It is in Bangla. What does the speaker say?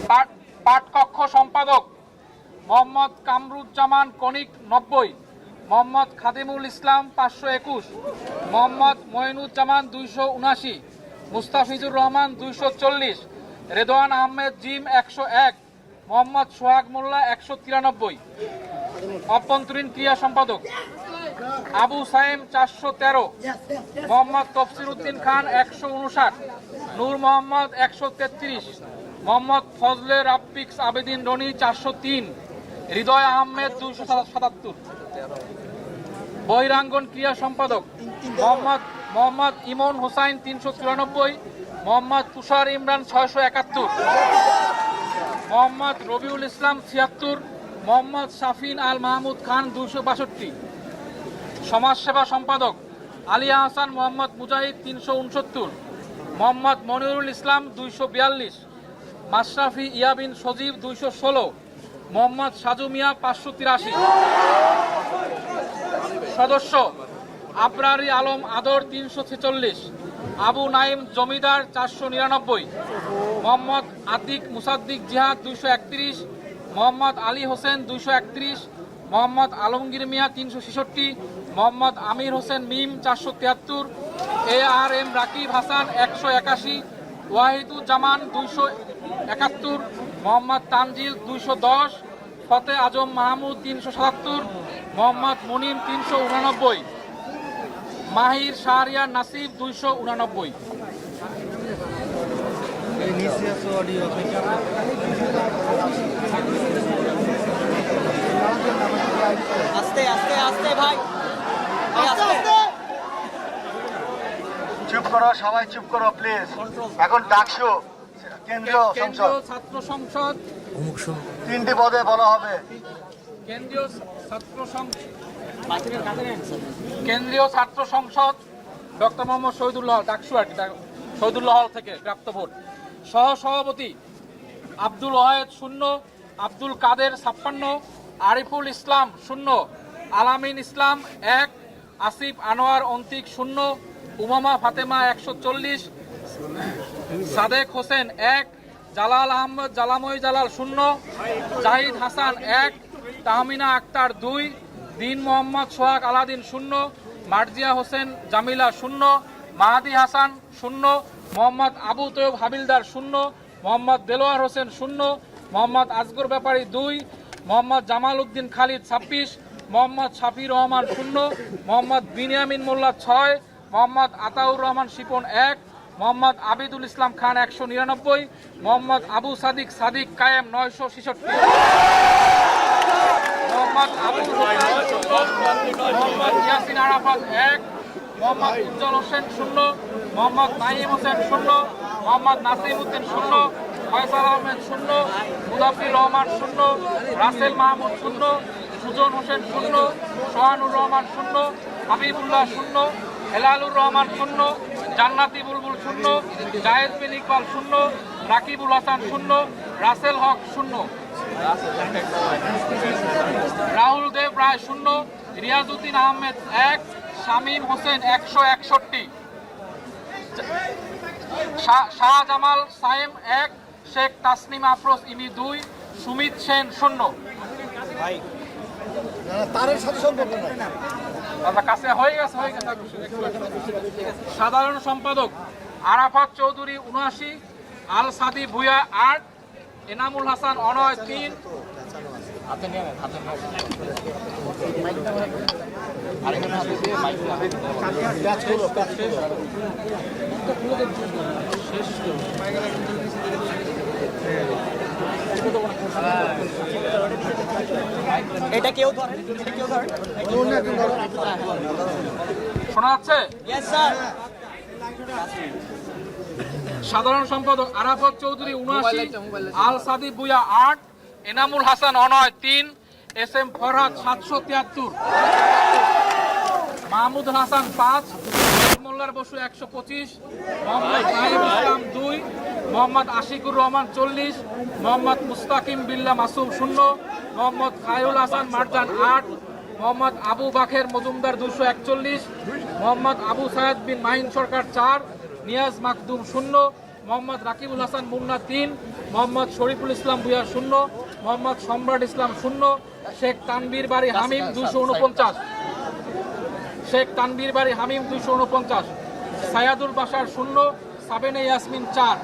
পাঠকক্ষ সম্পাদক মোহাম্মদ কামরুজ্জামান কনিক 90, মোহাম্মদ খাদিমুল ইসলাম 521, মোহাম্মদ মঈনুজ্জামান 279, মুস্তাফিজুর রহমান 240, রেদওয়ান আহমেদ জিম 101, মোহাম্মদ সোহাগ মোল্লা 193। অভ্যন্তরীণ ক্রিয়া সম্পাদক আবু সাইম 413, মোহাম্মদ তফসির উদ্দিন খান 159, নূর মোহাম্মদ 133, মোহাম্মদ ফজলে রাব্বিক্স আবেদিন রনি 403, হৃদয় আহমেদ 277। বহিরাঙ্গন ক্রিয়া সম্পাদক মোহাম্মদ ইমন হোসাইন 394, মোহাম্মদ তুষার ইমরান 671, মোহাম্মদ রবিউল ইসলাম 76, মোহাম্মদ শাফিন আল মাহমুদ খান 262। সমাজসেবা সম্পাদক আলিয়া হাসান মোহাম্মদ মুজাহিদ 369, মোহাম্মদ মনিরুল ইসলাম 242, মাশরাফি ইয়াবিন সজীব 216, মোহাম্মদ সাজু মিয়া 583। সদস্য আবরারি আলম আদর 346, আবু নাইম জমিদার 499, মোহাম্মদ আতিক মুসাদ্দিক জিহাদ 231, মোহাম্মদ আলী হোসেন 231, মোহাম্মদ আলমগীর মিয়া 366, মোহাম্মদ আমির হোসেন মিম 473, ARM রাকিব হাসান 181, ওয়াহিদুজ্জামান 271, মোহাম্মদ তানজিল 210, ফতে আজম মাহমুদ 377, মোহাম্মদ মুনিম 389, মাহির শাহরিয়ার নাসিব 289। আস্তে আস্তে আস্তে ভাই, চুপ করো সবাই, চুপ করো প্লিজ। এখন ডাকসু কেন্দ্রীয় ছাত্র সংসদ 3টি পদে বলা হবে। কেন্দ্রীয় ছাত্র সংসদ ডক্টর মোহাম্মদ শহীদুল্লাহ, ডাকসু আর শহীদুল্লাহ হল থেকে প্রাপ্ত ভোট। সহসভাপতি আব্দুল ওয়াহেদ 0, আব্দুল কাদের 56, আরিফুল ইসলাম 0, আলামিন ইসলাম 1, আসিফ আনোয়ার অন্তিক 0, উমামা ফাতেমা 140, সাদেক হোসেন 1, জালাল আহমদ জালামই জালাল 0, জাহিদ হাসান 1, তাহমিনা আক্তার 2, দিন মোহাম্মদ সোহাগ আলাদিন 0, মার্জিয়া হোসেন জামিলা 0, মাহাদি হাসান 0, মোহাম্মদ আবু তৈয়ব হাবিলদার 0, মোহাম্মদ দেলোয়ার হোসেন 0, মোহাম্মদ আজগর ব্যাপারী 2, মোহাম্মদ জামাল উদ্দিন খালিদ 26, মোহাম্মদ শাফির রহমান 0, মোহাম্মদ বিনিয়ামিন মোল্লা 6, মোহাম্মদ আতাউর রহমান শিপন 1, মোহাম্মদ আবিদুল ইসলাম খান 199, মোহাম্মদ আবু সাদিক সাদিক কায়েম 966, মোহাম্মদ আবুল হোসেন, মোহাম্মদ ইয়াসিন আরাফাত 1, মোহাম্মদ উজ্জ্বল হোসেন 0, মোহাম্মদ নাইম হোসেন 0, মোহাম্মদ নাসিম উদ্দিন 0, ফয়সাল আহমেদ 0, মুদাফির রহমান 0, রাসেল মাহমুদ 0, সুজন হোসেন 0, সোহানুর রহমান 0, হাবিবুল্লাহ 0, হেলালুর রহমান 0, জান্নাতি বুলবুল 0, জায়েদ বিন ইকবাল 0, রাকিবুল হাসান 0, রাসেল হক 0, রাহুল দেব রায় 0, রিয়াজউদ্দিন আহমেদ 1, শামীম হোসেন 161, শাহজামাল সাইম 1, শেখ তাসনিম আফরোজ ইমি 2, সুমিত সেন 0। কাছে হয়ে গেছে। সাধারণ সম্পাদক আরাফাত চৌধুরী 79, আল সাদি ভুয়া 8, এনামুল হাসান অনয় 3, এটা কেউ ধরেন, শোনা যাচ্ছে? সাধারণ সম্পাদক আরাফাত চৌধুরী 79, আল সাদি ভুয়া 8, এনামুল হাসান অনয় 3, SM ফরহাদ 773, মাহমুদুল হাসান 5, মোল্লার বসু 125, মোহাম্মদ নাহিম ইসলাম 2, মোহাম্মদ আশিকুর রহমান 40, মোহাম্মদ মুস্তাকিম বিল্লাহ মাসুম 0, মোহাম্মদ খায়ুল হাসান মারজান 8, মোহাম্মদ আবু বাকের মজুমদার 241, মোহাম্মদ আবু সায়েদ বিন মাহিন সরকার 4, নিয়াজ মাকদুম 0, মোহাম্মদ রাকিবুল হাসান মুন্না 3, মোহাম্মদ শরীফুল ইসলাম ভুঁইয়া 0, মোহাম্মদ সম্রাট ইসলাম 0, শেখ তানবীর বাড়ি হামিম 249, শেখ তানবীর বাড়ি হামিম 249, সায়াদুল বাশার 0, সাবেনে ইয়াসমিন 4,